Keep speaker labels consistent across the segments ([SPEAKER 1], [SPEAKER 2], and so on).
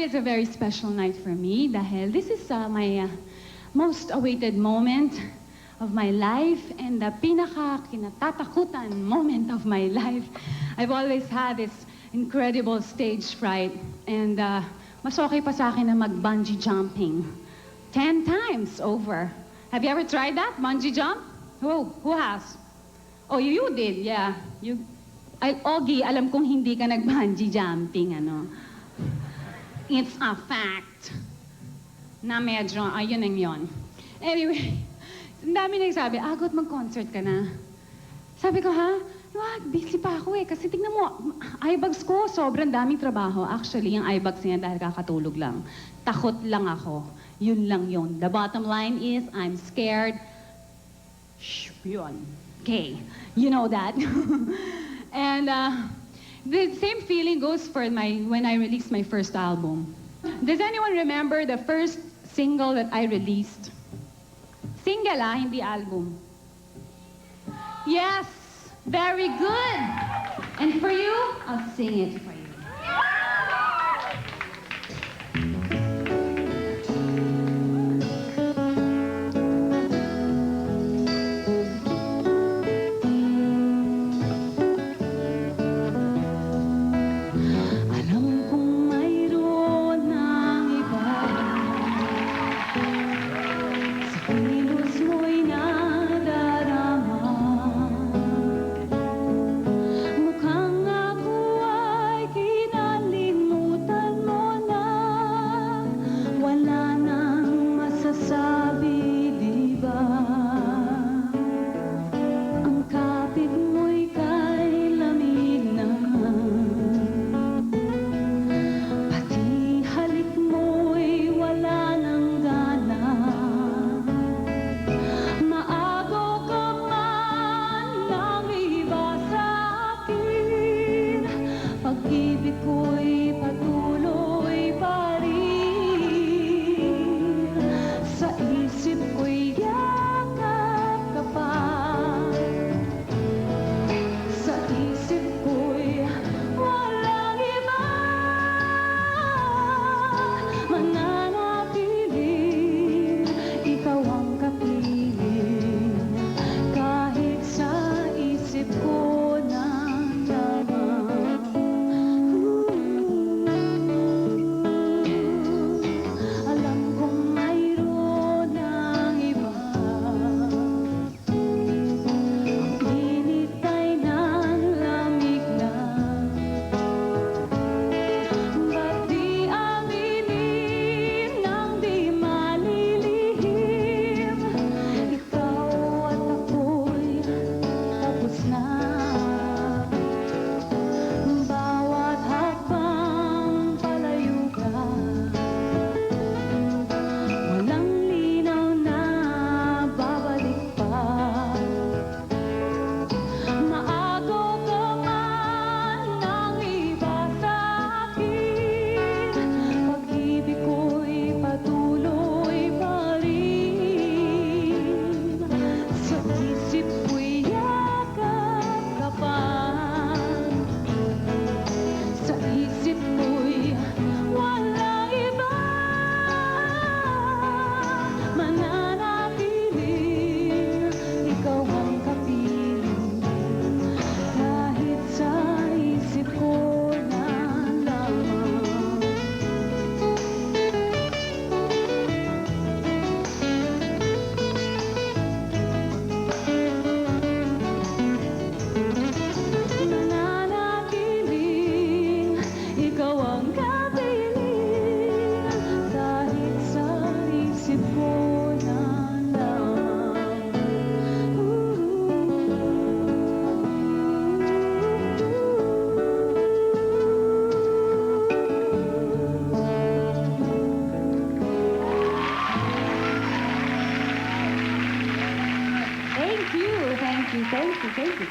[SPEAKER 1] Tonight is a very special night for me dahil this is my most awaited moment of my life and the pinaka-kinatatakutan moment of my life. I've always had this incredible stage fright and mas okay pa sa akin na mag-bungee jumping 10 times over. Have you ever tried that? Bungee jump? Who has? Oh, you did, yeah. Ogie, alam kong hindi ka nag-bungee jumping, ano. It's a fact na medyo, ayun ang yun. Anyway, ang dami nagsabi, Agot, mag-concert ka na. Sabi ko, ha? Wag, busy pa ako eh. Kasi tignan mo, eyebags ko, sobrang daming trabaho. Actually, yung eyebags niya dahil kakatulog lang. Takot lang ako. Yun lang yun. The bottom line is, I'm scared. Shh, yun. Okay, you know that. And the same feeling goes for when I released my first album. Does anyone remember the first single that I released? Single, hindi album. Yes, very good. And for you, I'll sing it for you.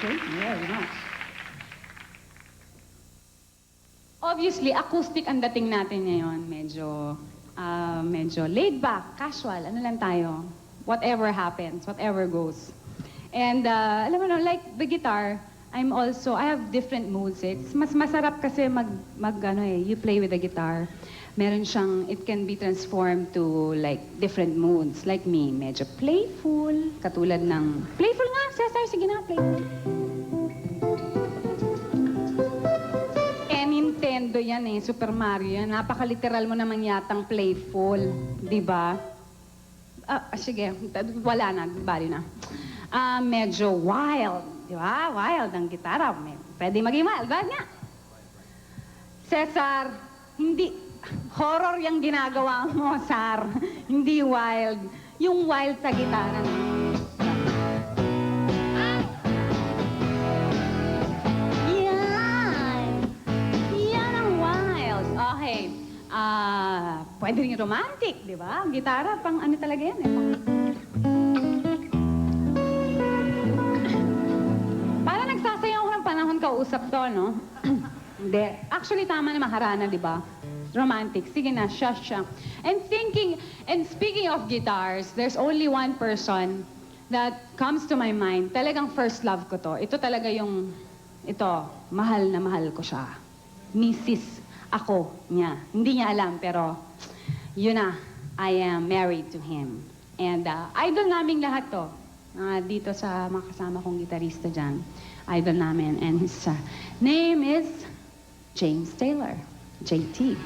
[SPEAKER 1] Thank you very much. Obviously, acoustic ang dating natin ngayon. Medyo laid back, casual. Ano lang tayo? Whatever happens, whatever goes. And alam mo no, like the guitar, I have different moods. Mas masarap kasi you play with the guitar. meron siyang, it can be transformed to like different moods. Like me, medyo playful, katulad ng, playful nga, Cesar, sige na, playful. Nintendo yan eh, Super Mario yan. Napaka-literal mo namang yatang playful, di ba? Sige, wala na, bali na. Medyo wild, di ba? Wild ang gitara. Pwede maging wild, ba nga? Cesar, hindi, horror yung ginagawa mo, Sar. Hindi wild. Yung wild sa gitara. Okay. Pwede rin romantic, di ba? Gitara, pang ano talaga yan eh. Parang nagsasayaw ko ng panahon kausap to, no? Hindi. Actually, tama na maharana, di ba? Romantic. Sige na, siya. And speaking of guitars, there's only one person that comes to my mind. Talagang first love ko to. Ito talaga yung, mahal na mahal ko siya. Mrs. Ako niya. Hindi niya alam, pero yun na, I am married to him. And idol namin lahat to. Dito sa mga kasama kong gitarista dyan. Idol namin. And his name is James Taylor. JT.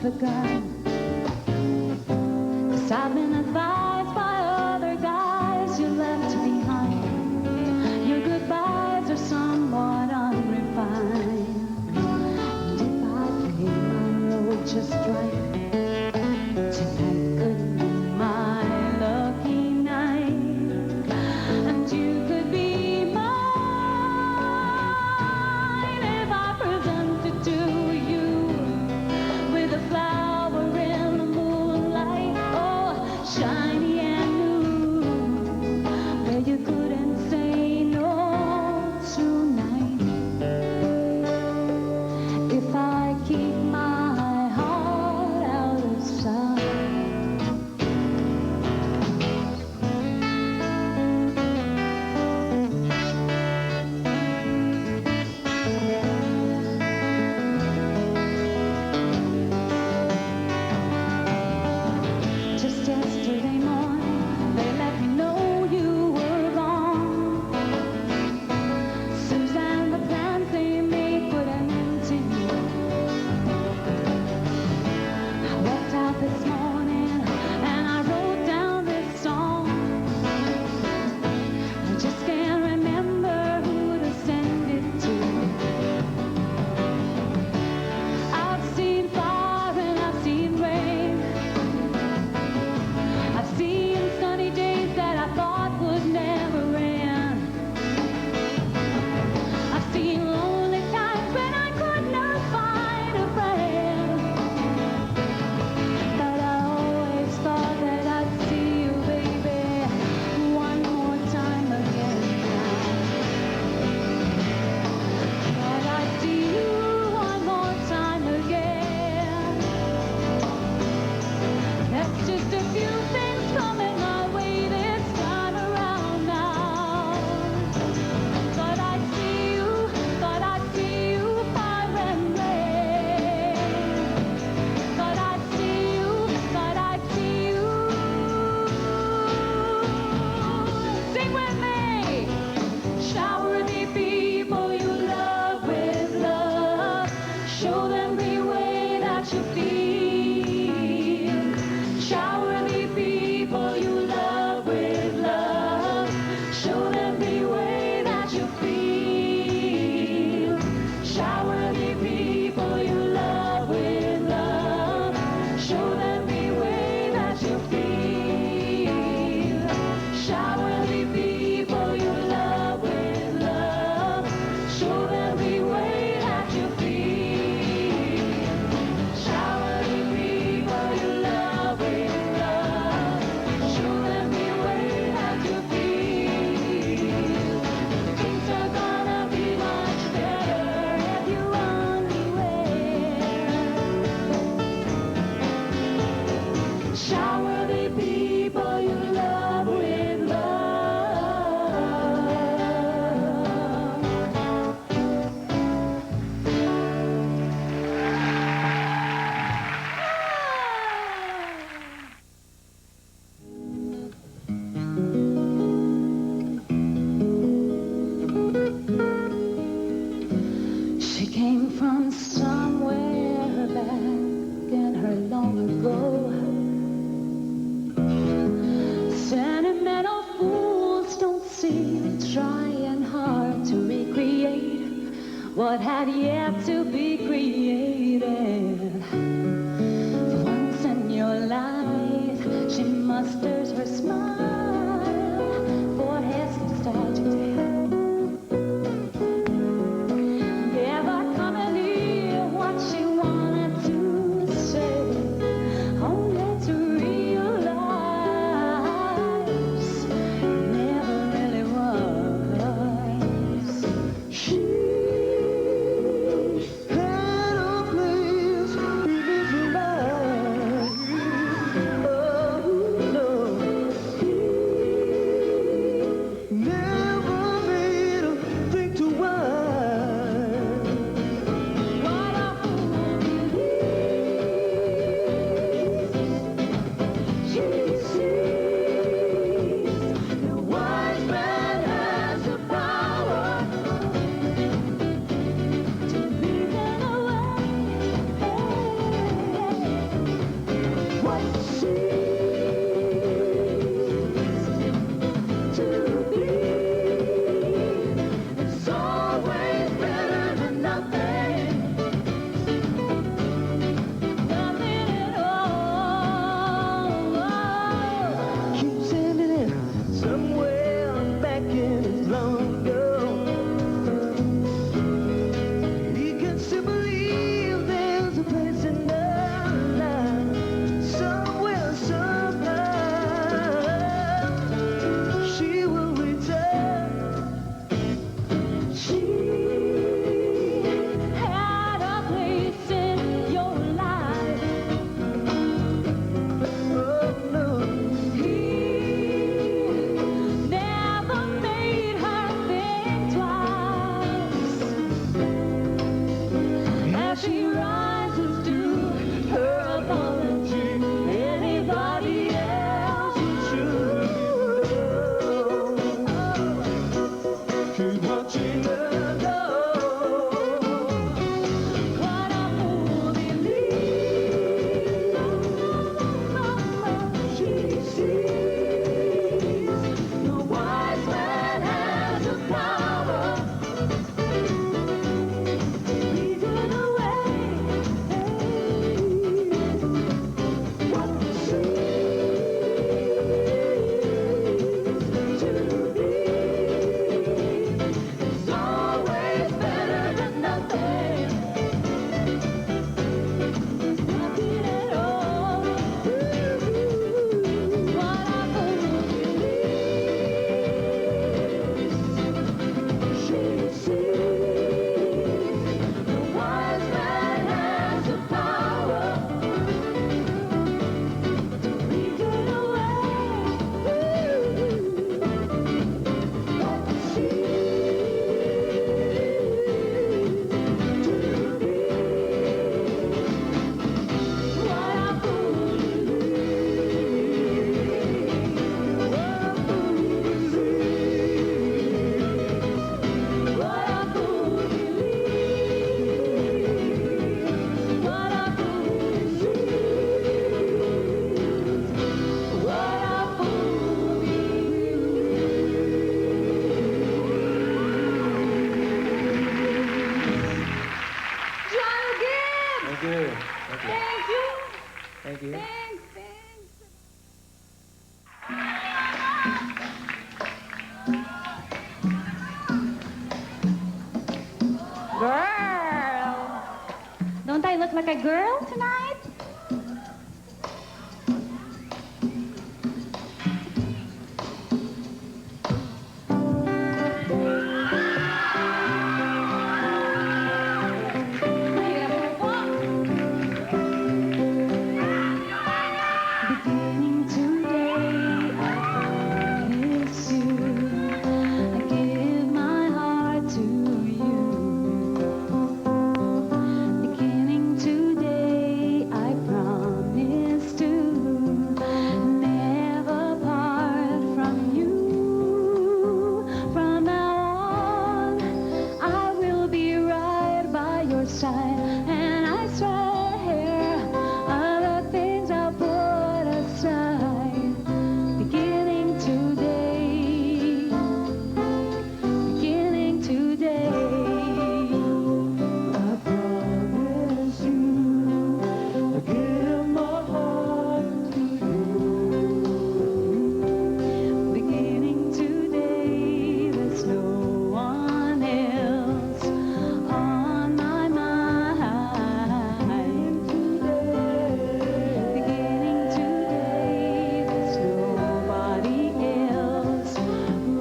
[SPEAKER 1] a gun. 'Cause I've been advised by other guys you left behind. Your goodbyes are somewhat unrefined. And if I play my role just right, tonight could be my lucky night. And you could be mine if I presented to you with a flower in the moonlight, oh, shiny and new, where you couldn't say no tonight. If I keep my heart out of sight. Just yesterday morning, they let me know you were gone. Suzanne, the plans they made put an end to you. I walked out this morning and I wrote down this song. I just can't remember who to send it to. I've seen fire and I've seen rain. I've seen sunny days that I thought would never end. I've seen lonely times when I could not find a friend. But I always thought that I'd see you, baby, one more time again now. Thought I'd see you one more time again. That's just a few things coming my way this time around now. Thought I'd see you, fire and rain. Thought I'd see you, Sing with me! Shower the people you love with love. Show them the way that you feel. Shower the people you love with love. Show them the way that you feel. Shower the people you love with love. Show them the way that you feel. Shower the people you love with love. Show them the way that you feel. Shower
[SPEAKER 2] you.
[SPEAKER 1] Thank you.
[SPEAKER 2] Thank you.
[SPEAKER 1] Thanks, thanks. Girl. Don't I look like a girl tonight? Mahirap po. Beginning today, I promise you, I give my heart to you. Beginning today, I promise to never part from you. From now on, I will be right by your side, and I swear other things I'll put aside. Beginning today, beginning today, I promise you, I give my heart to you. Beginning today, there's no one else on my mind. Beginning today, there's nobody else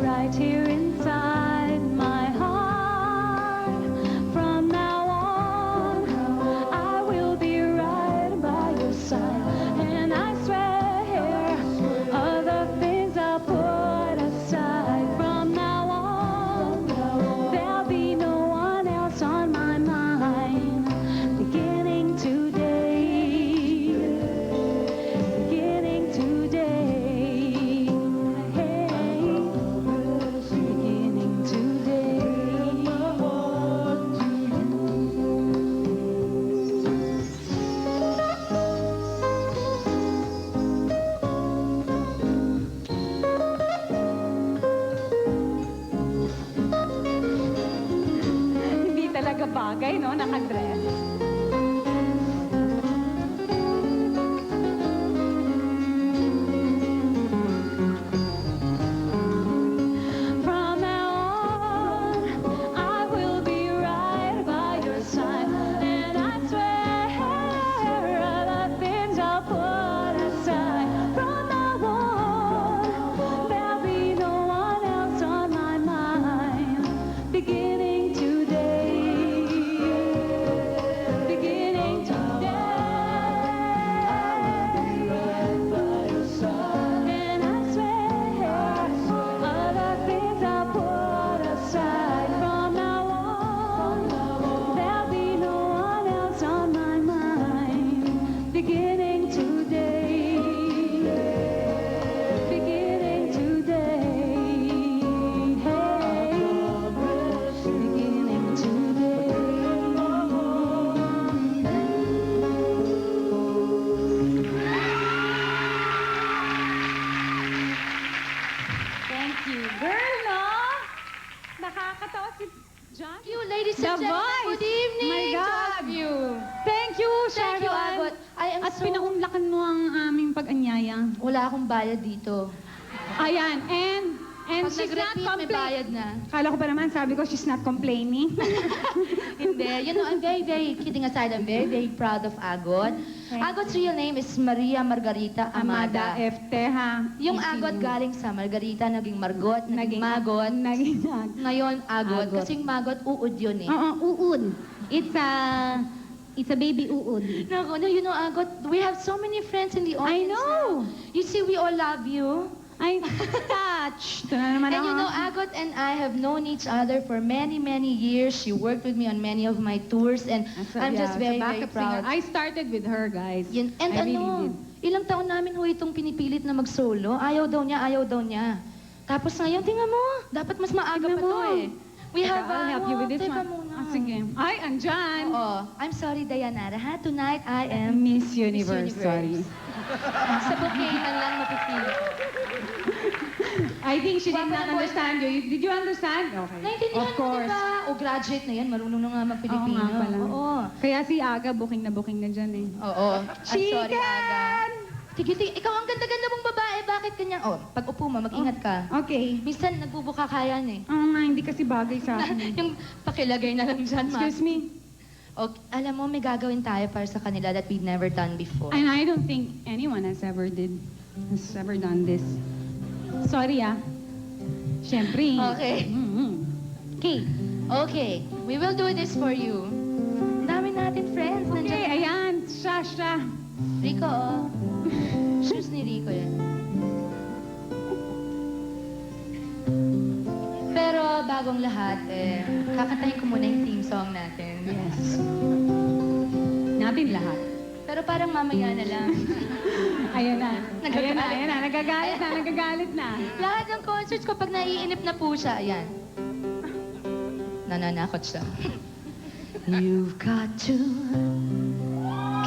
[SPEAKER 1] right here inside my heart. From now on, I will be right by your side, and I swear other things I'll put aside. From now on, there'll be no one else on my mind. Beginning today, beginning today, hey, beginning today. Hindi talaga bagay, no? Nakadress. From now on, I will be right by your side, and I swear other things I'll put aside. From now on, there'll be no one else on my mind. Beginning today, beginning today, and I swear other things I'll put aside. From now on, there'll be no one else on my mind. Beginning today, beginning today, hey, beginning today. Thank you. Girl, no? Nakakatawa si John.
[SPEAKER 3] Thank you, ladies
[SPEAKER 1] The
[SPEAKER 3] and gentlemen.
[SPEAKER 1] voice.
[SPEAKER 3] Good evening
[SPEAKER 1] My
[SPEAKER 3] to all
[SPEAKER 1] God.
[SPEAKER 3] of you.
[SPEAKER 1] Thank you,
[SPEAKER 3] Thank you,
[SPEAKER 1] Sharon.
[SPEAKER 3] Agot. I am
[SPEAKER 1] At
[SPEAKER 3] so...
[SPEAKER 1] pinaunlakan mo ang aming pag-anyaya.
[SPEAKER 3] Wala akong bayad dito.
[SPEAKER 1] Ayan, and
[SPEAKER 3] Pag
[SPEAKER 1] she's not
[SPEAKER 3] nag-repeat, may bayad
[SPEAKER 1] complaining.
[SPEAKER 3] na.
[SPEAKER 1] Kala ko pa naman, sabi ko, she's not complaining.
[SPEAKER 3] Hindi. You know, I'm very, very, kidding aside, I'm very, very proud of Agot.
[SPEAKER 1] Thank
[SPEAKER 3] Agot's real name is Maria Margarita
[SPEAKER 1] Amada
[SPEAKER 3] Amada.
[SPEAKER 1] F. Teha.
[SPEAKER 3] Yung Agot galing sa Margarita, naging Margot, naging Magot.
[SPEAKER 1] Naging
[SPEAKER 3] Ngayon, Agot.
[SPEAKER 1] Agot.
[SPEAKER 3] Kasing Magot, uod yun eh.
[SPEAKER 1] Oo, uud. It's a baby uud.
[SPEAKER 3] No, you know, Agot, we have so many friends in the audience.
[SPEAKER 1] I know.
[SPEAKER 3] now. You see, we all love you.
[SPEAKER 1] I'm touched. Ito na naman
[SPEAKER 3] And
[SPEAKER 1] ako.
[SPEAKER 3] you know, Agot and I have known each other for many, many years. She worked with me on many of my tours, and I'm just very, very
[SPEAKER 1] backup
[SPEAKER 3] proud.
[SPEAKER 1] singer. I started with her, guys.
[SPEAKER 3] Yun. And
[SPEAKER 1] I really
[SPEAKER 3] ano,
[SPEAKER 1] did.
[SPEAKER 3] ilang taon namin ho itong pinipilit na mag-solo. Ayaw daw niya, ayaw daw niya. Tapos ngayon, tingnan mo, dapat mas maaga
[SPEAKER 1] Tingnan
[SPEAKER 3] pa to
[SPEAKER 1] mo.
[SPEAKER 3] eh. We have
[SPEAKER 1] I'll help you with this
[SPEAKER 3] teka
[SPEAKER 1] one.
[SPEAKER 3] muna.
[SPEAKER 1] Ah, sige. Ay, andyan.
[SPEAKER 3] Oo. I'm sorry, Dayanara, ha? Tonight, I am
[SPEAKER 1] Miss Universe,
[SPEAKER 3] Universe.
[SPEAKER 1] sorry.
[SPEAKER 3] Sa bouquet lang mapipili ko.
[SPEAKER 1] I think she did
[SPEAKER 3] Guwapo
[SPEAKER 1] not
[SPEAKER 3] ng
[SPEAKER 1] understand you. Did you understand? Okay.
[SPEAKER 3] Naintindihan
[SPEAKER 1] Of
[SPEAKER 3] mo,
[SPEAKER 1] course.
[SPEAKER 3] diba? O graduate na yan, marunong na nga mag-Pilipino.
[SPEAKER 1] Oo nga pala.
[SPEAKER 3] Oo.
[SPEAKER 1] Kaya si Aga, booking na dyan eh.
[SPEAKER 3] Oo. Sorry, Aga.
[SPEAKER 1] Chicken!
[SPEAKER 3] Tige, ikaw ang ganda-ganda mong babae, bakit ganyan? Oh, pag upo mo, mag-ingat ka.
[SPEAKER 1] Okay.
[SPEAKER 3] Minsan, nagbubuka ka yan eh.
[SPEAKER 1] Oo nga, hindi kasi bagay sa akin. eh.
[SPEAKER 3] Yung pakilagay na lang dyan, ma.
[SPEAKER 1] Excuse me.
[SPEAKER 3] Okay, alam mo, may gagawin tayo para sa kanila that we've never done before.
[SPEAKER 1] And I don't think anyone has ever done this. Sorry ah. Siyempre.
[SPEAKER 3] Okay.
[SPEAKER 1] Okay.
[SPEAKER 3] Okay, we will do this for you. Ang dami natin friends.
[SPEAKER 1] Okay,
[SPEAKER 3] Nandiyan-
[SPEAKER 1] ayan. Siya.
[SPEAKER 3] Rico, oh. Shoes ni Rico yan. Pero bagong lahat, kakantahin ko muna yung theme song natin.
[SPEAKER 1] Yes. Natin lahat.
[SPEAKER 3] Pero parang mamaya na lang.
[SPEAKER 1] Ayan na.
[SPEAKER 3] Nagagalit.
[SPEAKER 1] Ayan na. Nagagalit na.
[SPEAKER 3] Lahat ng concerts ko, pag naiinip na po siya, ayan. Nananakot siya. You've got to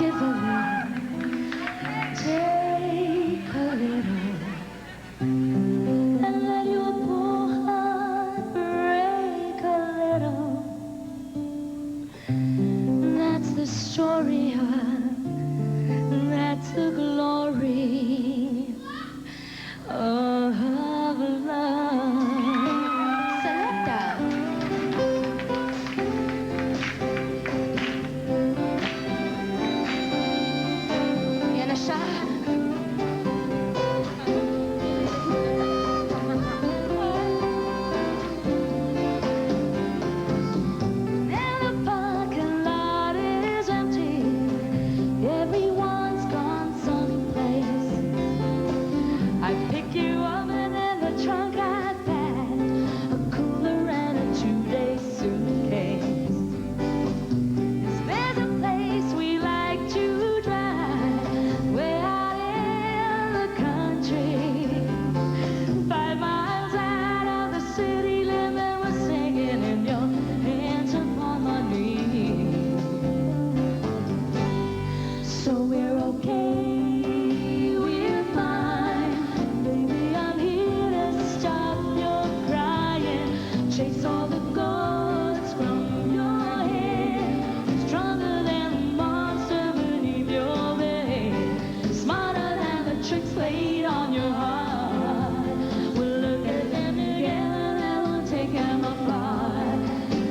[SPEAKER 3] give a little, take a little, and let your poor heart break a little. That's the story that's the glory of love. Selecta. Yan na siya. And the parking lot is empty. Everyone's gone someplace. I pick you up and in the trunk I packed a cooler and a 2-day suitcase. 'Cause there's a place we like to drive way out in the country. 5 miles out of the city limit, we're singing in your hands upon my knee. So we're okay, we're fine. Baby, I'm here to stop your crying. Chase all the ghosts from your head. Stronger than the monster beneath your bed. Smarter than the tricks played on your heart. We'll look at them together and we'll take them apart.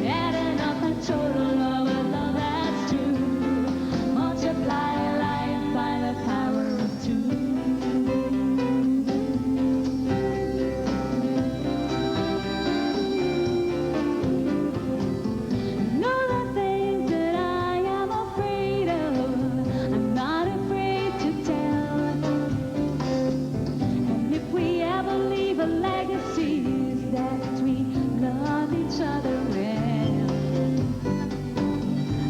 [SPEAKER 3] Adding up the total of a love that's true. Multiply life by the power of 2. Know the things that I am afraid of, I'm not afraid to tell. And if we ever leave a legacy, it's that we love each other well.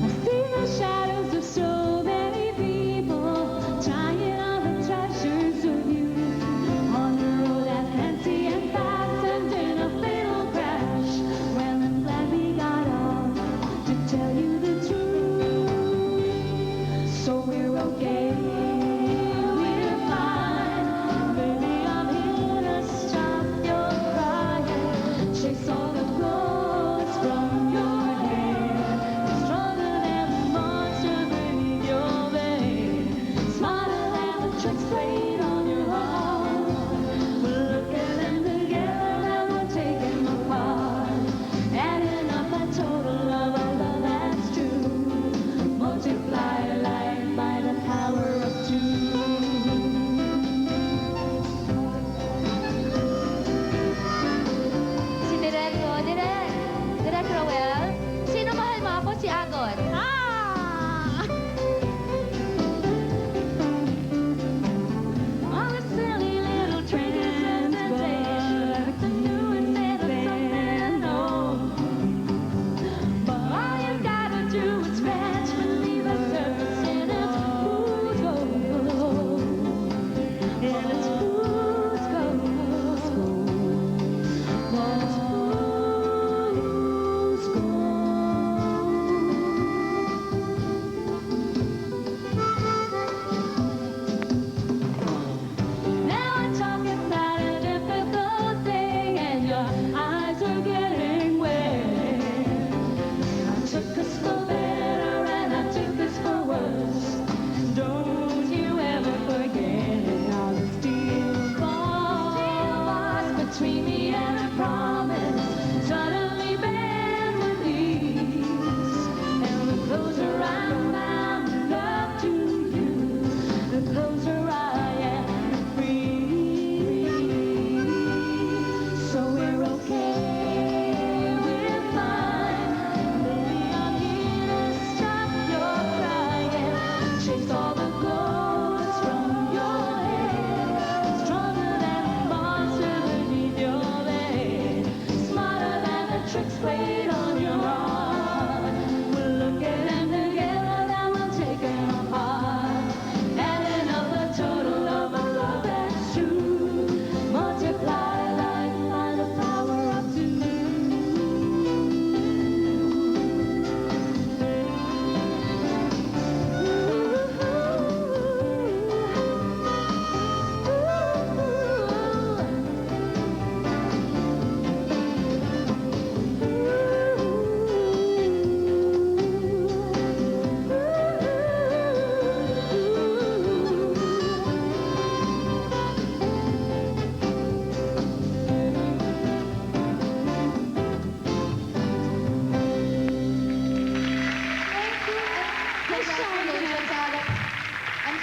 [SPEAKER 3] I see the shadows of so many people trying on the treasures of you on the road that's empty and fastened in a fatal crash. Well, I'm glad we got off to tell you the truth. So we're okay, we're fine. Baby, I'm here to stop your crying. Chase all the ghosts from your head. Stronger than the monster beneath your bed. Smarter than the tricks played on your heart. We'll look at them together and we'll take them apart. Adding up the total of a love that's true. Multiply life by the power of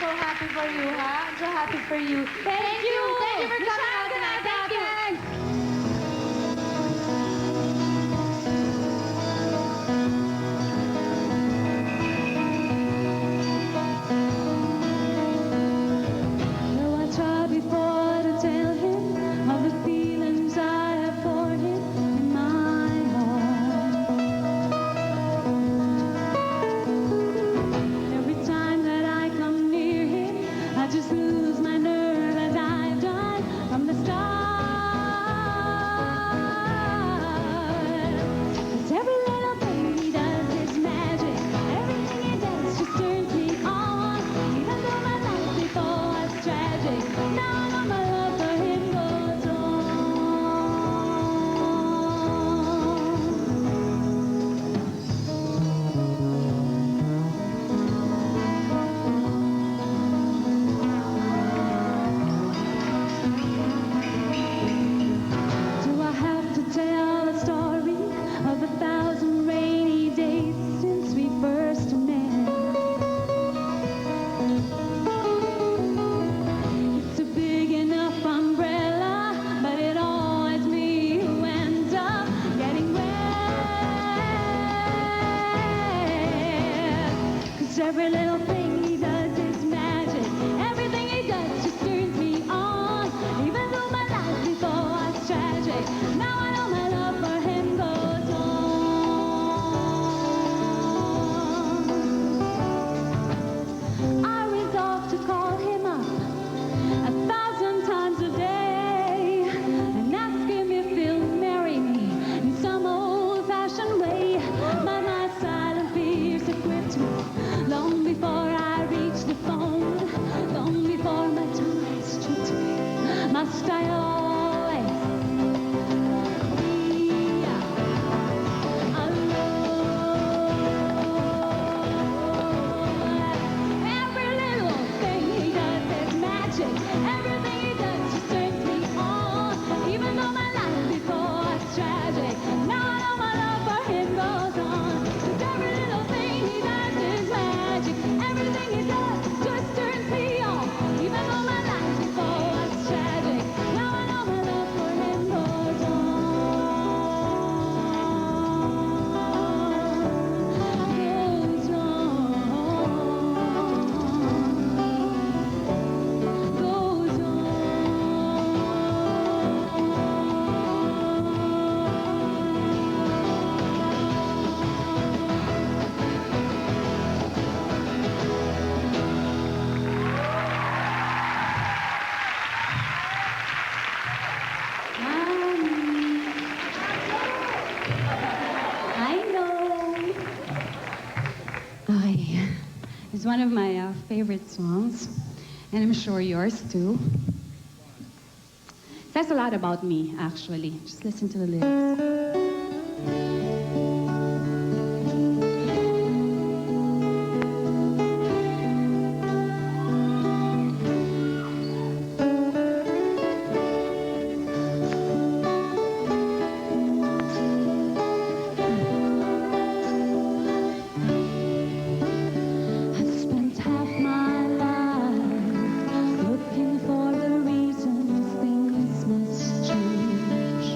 [SPEAKER 2] so happy for you, ha? I'm so happy for you. Thank you! Thank you for coming out tonight. Thank you!
[SPEAKER 3] Though I try before to tell him of the feelings I have for him in my heart. Every time that I come near him, I just lose my nerve as I've done from the start. 'Cause every little thing he does is magic. Everything he does just turns me on. Even though my life before was tragic, now I know my love for him goes on. Do I have to tell the story of the 1,000 rainy days since we first met? It's a big enough umbrella, but it always me who ends up getting wet. 'Cause every little thing he does is magic. Everything he does just turns me on. Even though my life before was tragic, now I know my love for him goes on. I resolve to call him up 1,000 times a day and ask him if he'll marry me in some old-fashioned way. But my silent fears have gripped me long before I reach the phone, long before my tongue has stripped me. Must I always be alone? Every little thing he does is magic. Everything he does just turns me on. Even though my life before was tragic, now I know my love for him goes on. 'Cause every little thing he does is magic. Everything he does just turns me on. Even though my life before was tragic, now I know my love for him goes on. Goes on. Goes I know. Okay. It's one of my favorite songs, and I'm sure yours too. Says a lot about me, actually. Just listen to the lyrics. I've spent half my life looking for the reasons things must change.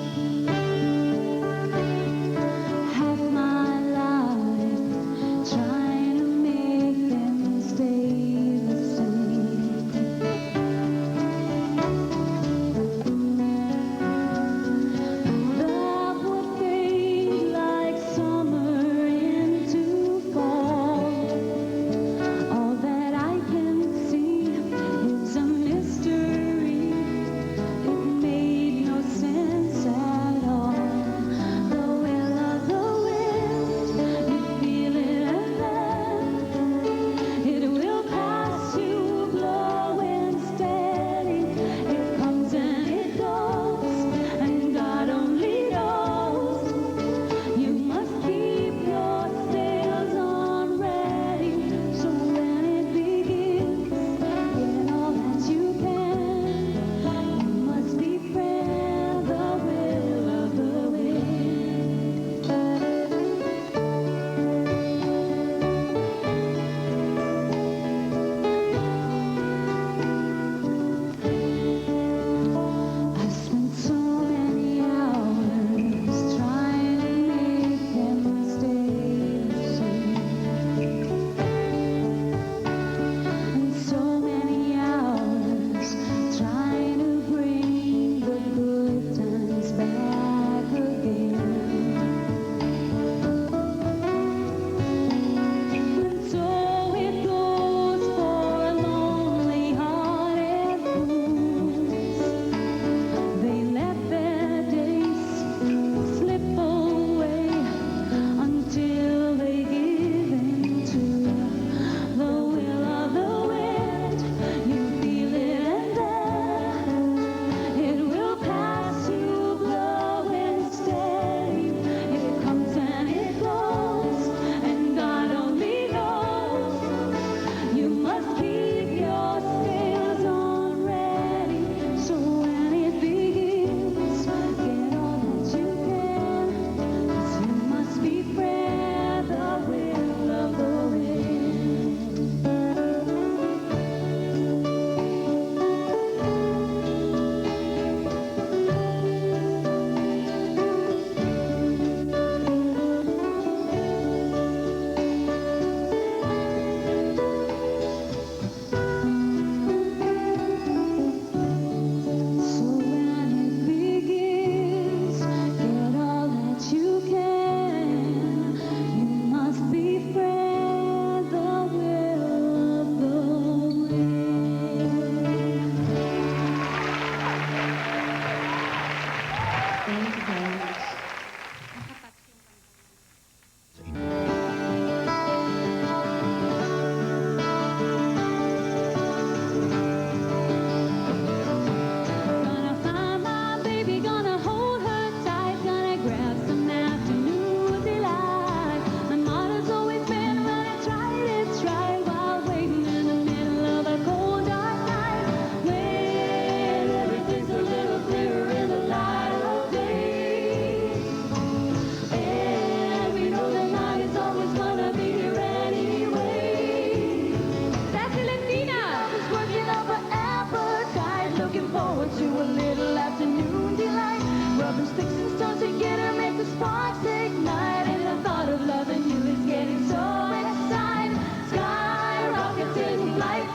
[SPEAKER 3] forward to a little afternoon delight. Rubbing sticks and stones together make the sparks ignite. And the thought of loving you is getting so excited. Skyrockets in flight.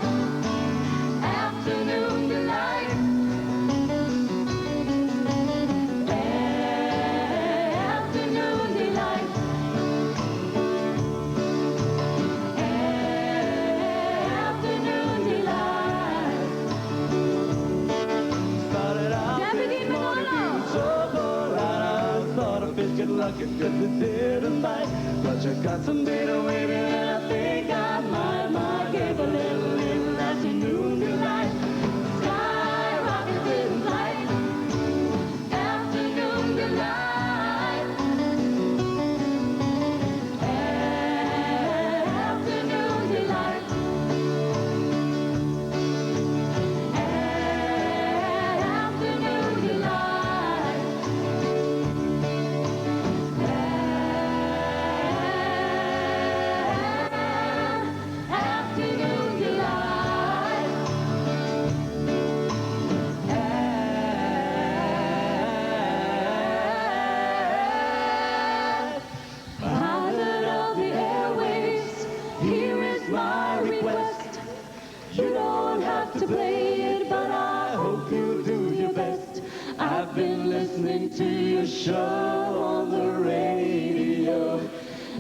[SPEAKER 3] Afternoon delight. Afternoon delight. Afternoon delight.
[SPEAKER 4] Started out
[SPEAKER 3] Deputy
[SPEAKER 4] this morning
[SPEAKER 3] Manolo.
[SPEAKER 4] feeling so cold. I thought I felt good luck and could be there tonight. But you got some data waving and I think I might give a little afternoon delight.
[SPEAKER 3] Skyrockets in flight. Afternoon delight. Afternoon delight. Afternoon delight. Afternoon delight. Pilot of the airwaves, here is my request. You don't have to play it, but I hope you do your best. I've been listening to your show on the radio,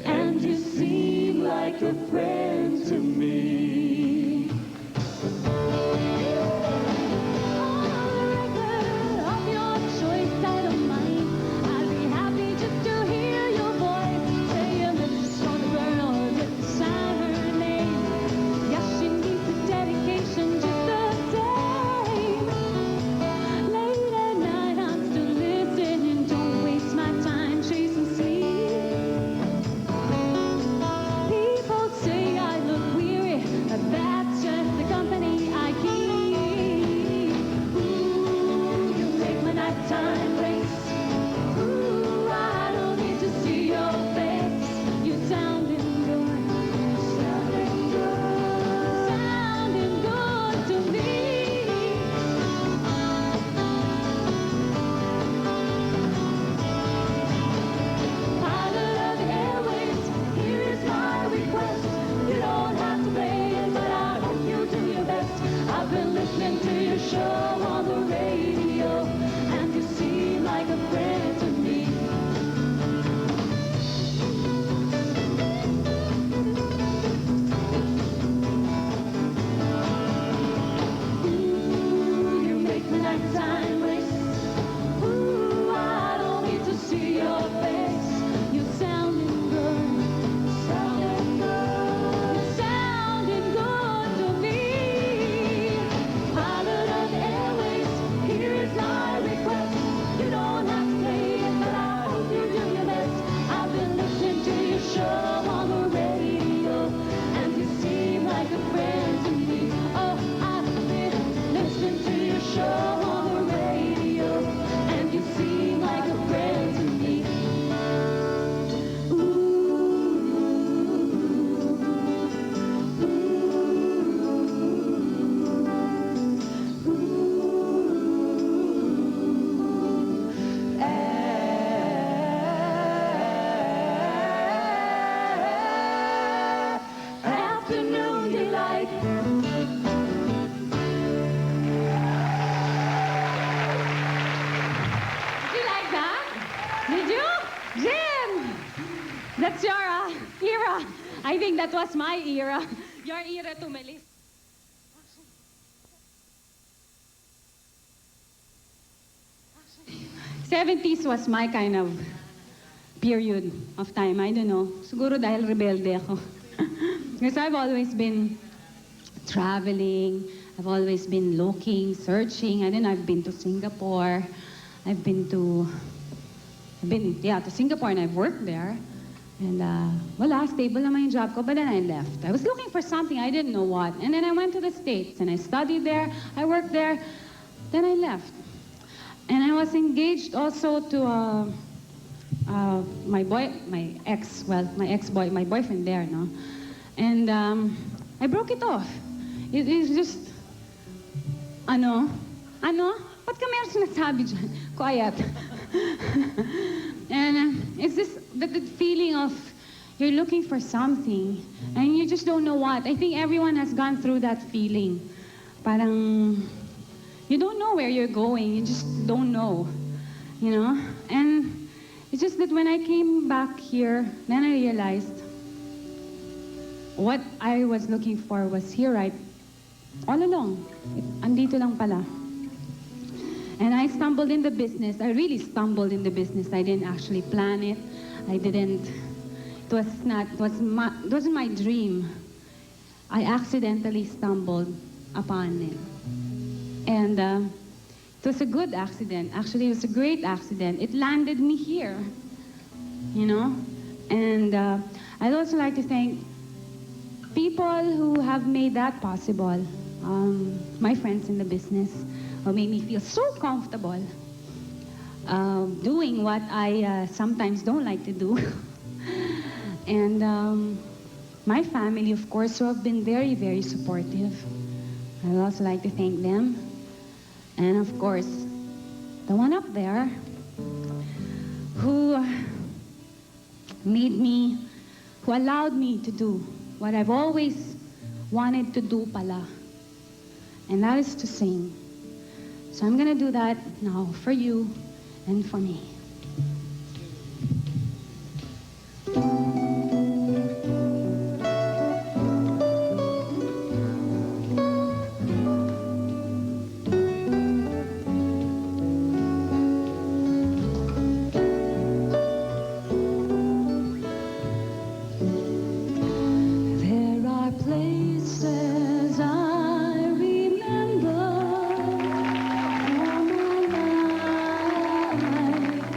[SPEAKER 3] and you seem like a friend to me. Of your choice, I don't mind. I'd be happy just to hear your voice. Say you miss on the girl, just sign her name. Yes, she needs a dedication just the same. Late at night, I'm still listening. Don't waste my time chasing sleep. People say I look weary, but that's just the company I keep. Ooh, you make my nighttime race. Ooh, I don't need to see your face. You're sounding good, sounding good, sounding good to me. Pilot of the airwaves, here is my request. You don't have to play it, but I hope you do your best. I've been listening to your show on the radio, and you seem like a friend to me. Ooh, you make the nighttime race. Ooh, I don't need to see your face. You're sounding good, sounding good, sounding good to me. Pilot of the airways, here is my request. You don't have to play it, but I hope you do your best. I've been listening to your show on the radio, and you seem like a friend to me. Oh, I've been listening to your show on the radio, and you seem like a friend to me. Afternoon delight. Did you like that? Did you? Jim! That's your era. I think that was my era. Your era to Melis. 70s was my kind of period of time. I don't know. Siguro dahil rebelde ako. Because I've always been traveling. I've always been looking, searching. I don't know, I've been to Singapore. I've been to Singapore and I've worked there. And wala, stable naman yung job ko, but then I left. I was looking for something, I didn't know what. And then I went to the States and I studied there, I worked there, then I left. And I was engaged also to my boyfriend there, no? And I broke it off. It's just,
[SPEAKER 1] Ba't ka meron sinasabi dyan? Quiet. And it's this that feeling of you're looking for something and you just don't know what. I think everyone has gone through that feeling. Parang you don't know where you're going. You just don't know, you know? And it's just that when I came back here, then I realized what I was looking for was here, right? All along. Andito lang pala. And I stumbled in the business. I really stumbled in the business. I didn't actually plan it. I didn't. It wasn't my dream. I accidentally stumbled upon it. And it was a good accident. Actually, it was a great accident. It landed me here, you know? And I'd also like to thank people who have made that possible. My friends in the business who made me feel so comfortable doing what I sometimes don't like to do. And my family, of course, who have been very, very supportive. I'd also like to thank them. And of course, the one up there who who allowed me to do what I've always wanted to do pala. And that is to sing. So I'm gonna do that now for you and for me. There are places I remember all my life.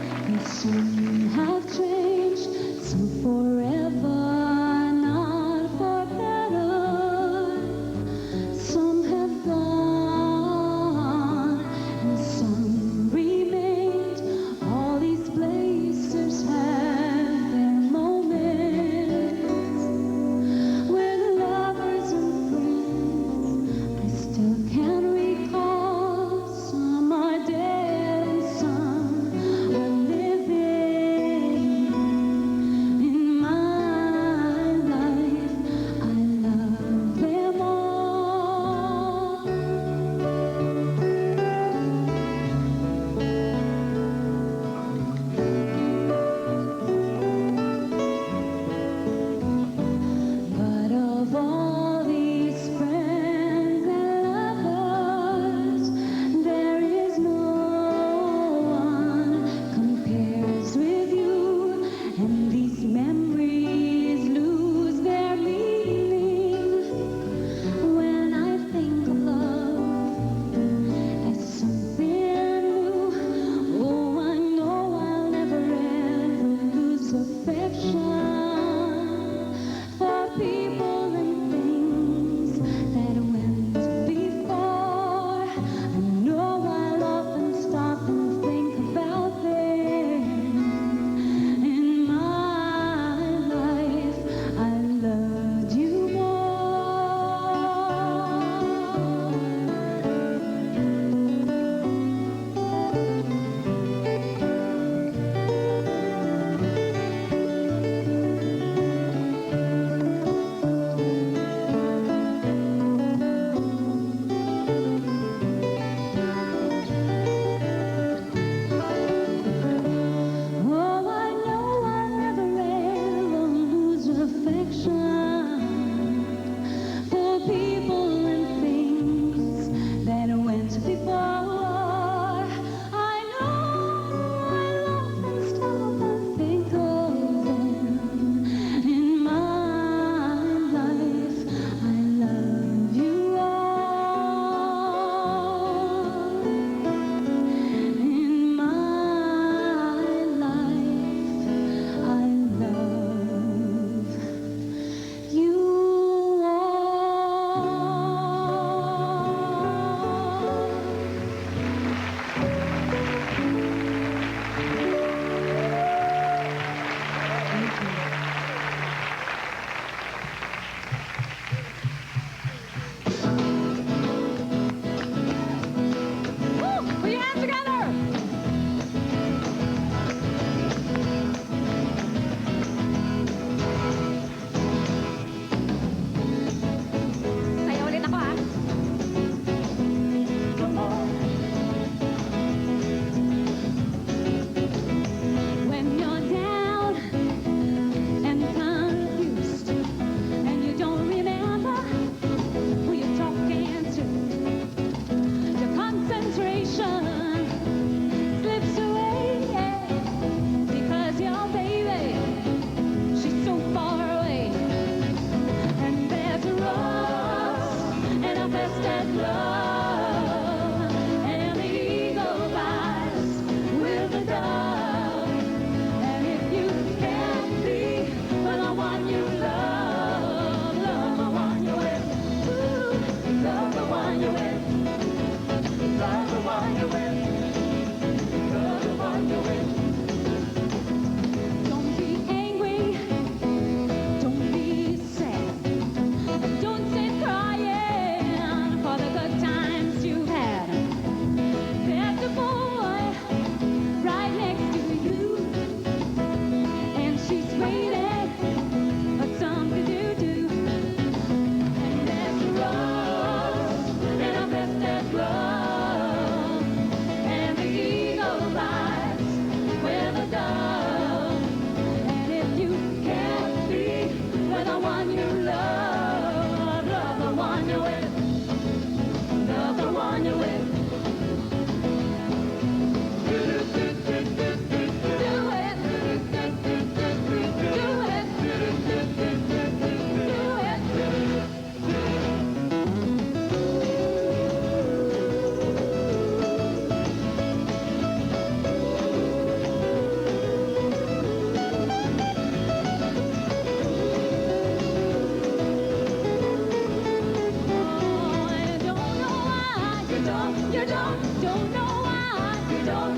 [SPEAKER 3] don't know why. You don't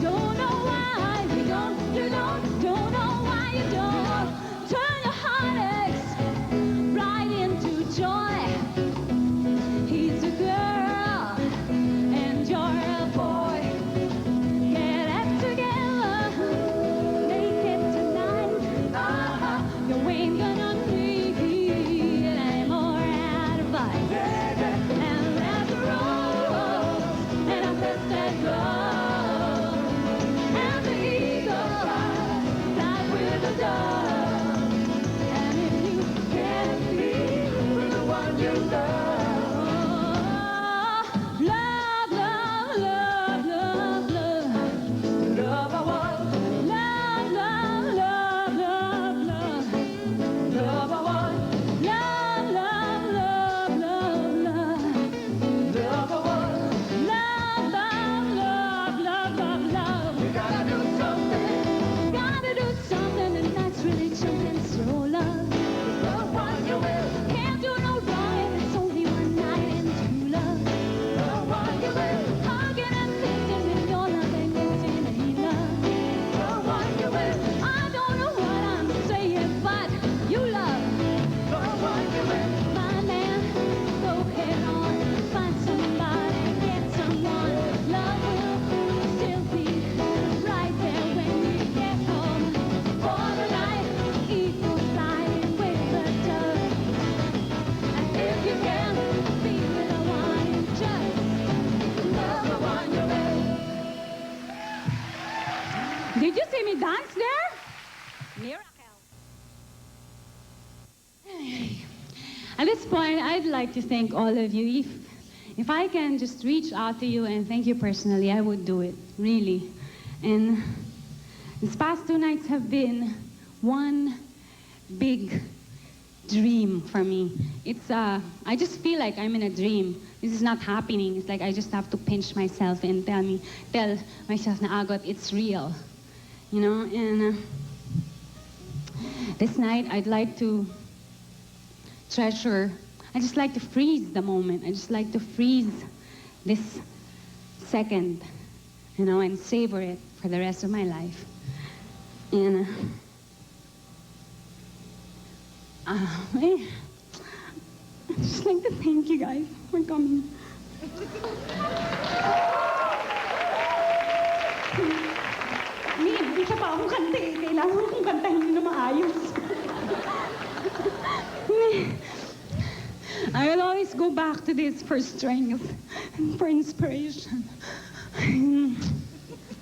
[SPEAKER 3] know why. You don't know why you don't. Turn your heartaches right into joy. He's a girl and you're a boy. Get it together, make it tonight. You ain't gonna need any more advice. And there's a rose and a twisted glove, and the eagle flies with the dove. And if you can't be with the one you love, love, love, love, love, love, love I want. Love, love, love, love, love, love I want. Love, love, love, love, love, love I want. Love, love, love, love, love, love. You gotta do something, and that's really jumping slow, love. The one you will can't do no wrong if it's only one night and true love. The one you will hugging and kissing in your love and kissing in love. The one you will. I don't know what I'm saying, but you love. The one you will. My man, go head on, find somebody, get someone. Love will still be right there when you get home. For the night, eagle flying with the dove. And if you can be with the one you just love, the one you will. Did you see me dance there? Miracle. At this point, I'd like to thank all of you. If I can just reach out to you and thank you personally, I would do it, really. And these past 2 nights have been one big dream for me. I just feel like I'm in a dream. This is not happening. It's like I just have to pinch myself and tell myself, na Agot, it's real. You know, and this night I'd like to treasure, I just like to freeze the moment. I just like to freeze this second, you know, and savor it for the rest of my life. And I just like to thank you guys for coming. Isa pa akong kanta eh. Kailangan kong kantahin nyo na maayos. I will always go back to this for strength and for inspiration.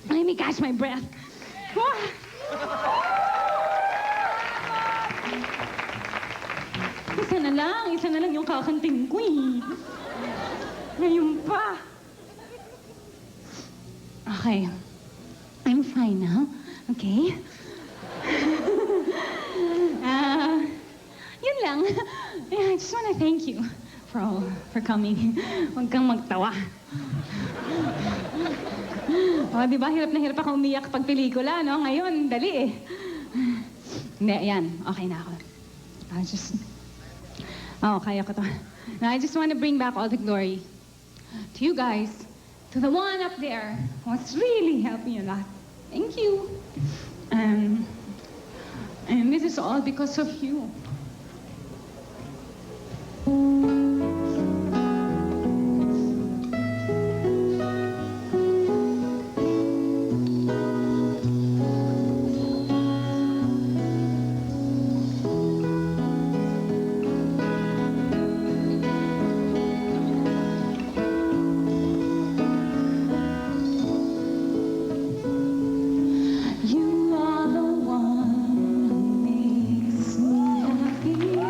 [SPEAKER 3] Let me catch my breath. Isa na lang yung kakanting ko eh. Ngayon pa. Okay. I'm fine now. Okay? Yun lang. Yeah, I just want to thank you for coming. Huwag kang magtawa. O, di ba? Hirap na hirap ako umiyak pag pelikula, no? Ngayon, dali eh. Hindi, yan. Okay na ako. Kaya ko to. Now, I just want to bring back all the glory to you guys, to the one up there who's really helping me a lot. Thank you. And this is all because of you. You are the one who makes me happy.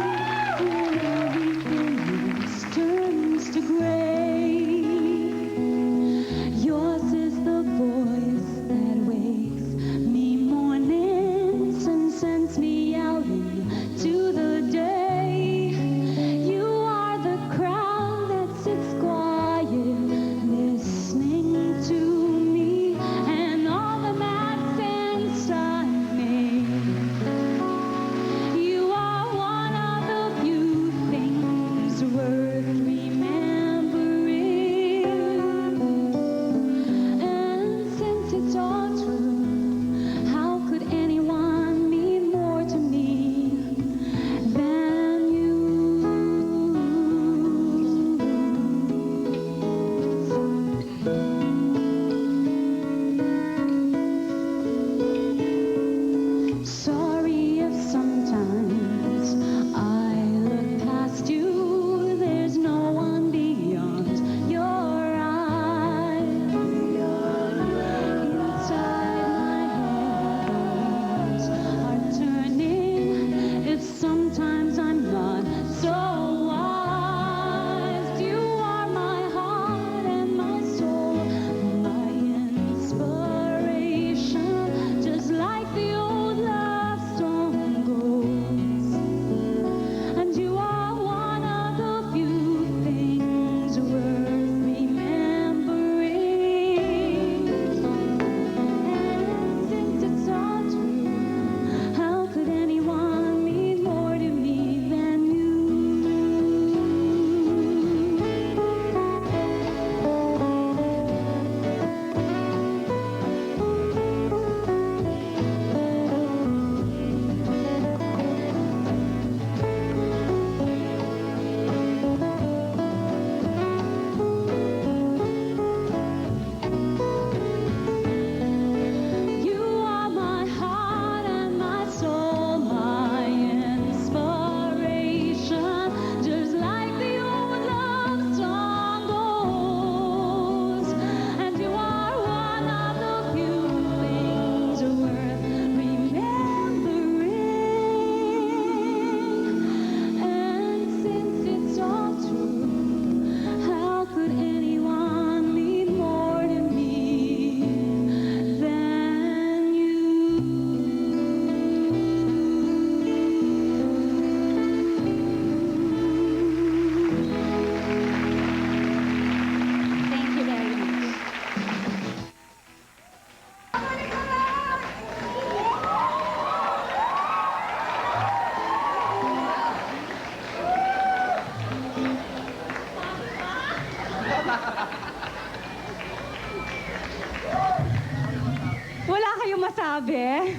[SPEAKER 1] Wala kayong masabi?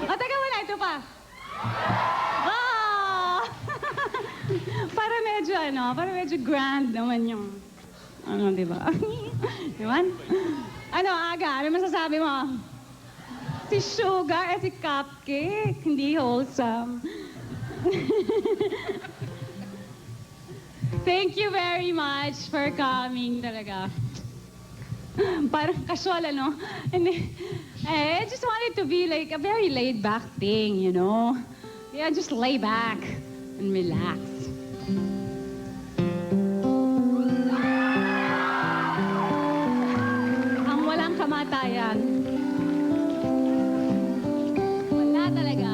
[SPEAKER 1] O, teka, wala. Ito pa. Ah! para medyo grand naman yung, di ba? Di ba? Aga, ano masasabi mo? Si Sugar at si Cupcake, hindi wholesome. Thank you very much for coming talaga. Parang casual, ano? And I just wanted to be like a very laid-back thing, you know? Yeah, just lay back and relax. Ang walang kamatayan. Wala talaga.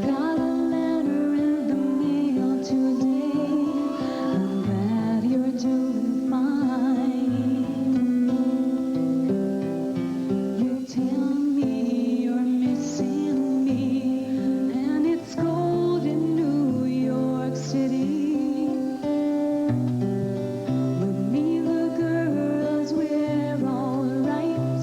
[SPEAKER 3] Got a letter in the mail today. I'm glad you're doing fine. You tell me you're missing me, and it's cold in New York City. With me, the girls, we're all right,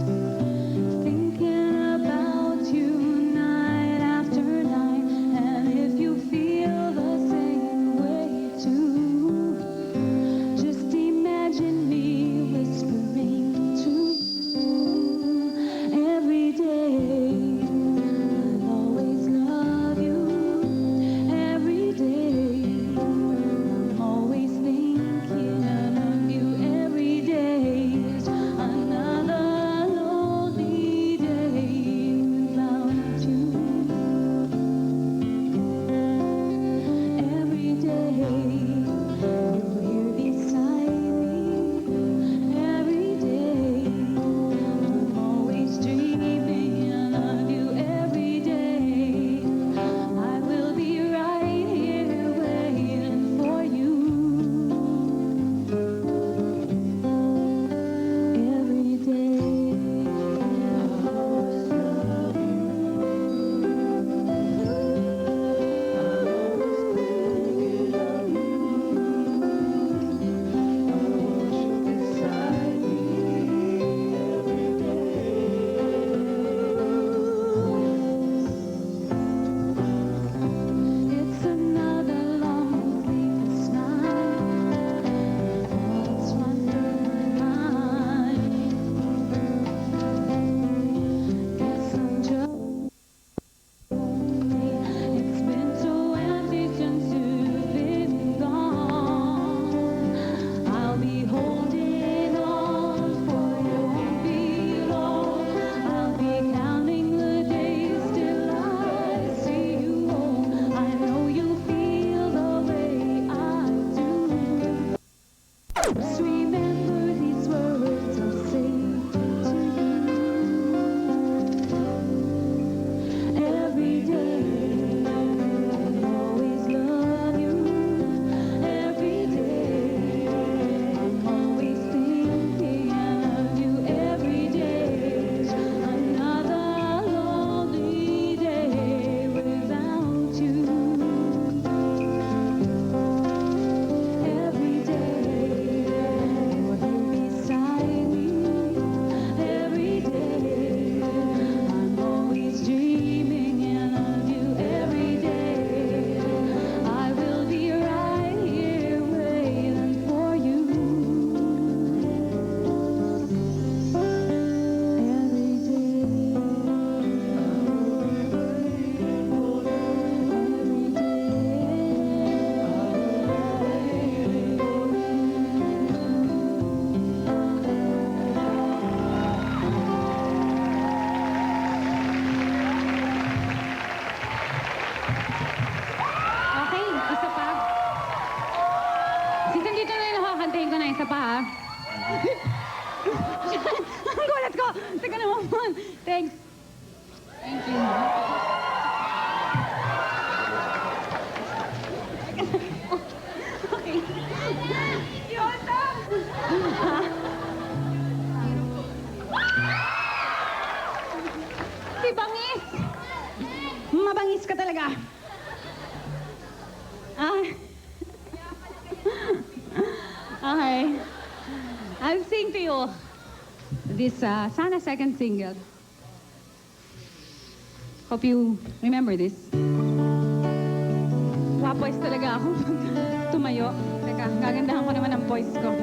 [SPEAKER 3] thinking about you night after night. And if you feel the same way too, just imagine me whispering to you every day. I'll always love you every day. I'm always thinking of you every day. It's another lonely day without you. Every day you're here beside me. Every day I'm always dreaming of you. Every day I will be right here waiting for you. Every It's another long sleepless night. Thoughts run through my mind. Guess I'm just lonely. It's been so empty since you've been gone. I'll be holding on, for you won't be long. I'll be counting the days till I see you home. I know you feel the way I do. Just remember these words I'll say to you every day. I'll always love you every day. I'm always thinking of you every day. Another lonely day without you. Every day you're here beside me. Every day I'm always dreaming of you. Every day I will be right here waiting for you.
[SPEAKER 1] Okay, isa pa. Since nandito na yung nakakantahin ko na isa pa, ha? Ang gulat ko! Teka naman. Thanks. Thank you. Okay. Yota! Uy, bangis! Mabangis ka talaga. Ah. Okay. I'll sing to you this Sana second single. Hope you remember this. Wapwes talaga ako pag tumayo. Teka, gagandahan ko naman ang voice ko.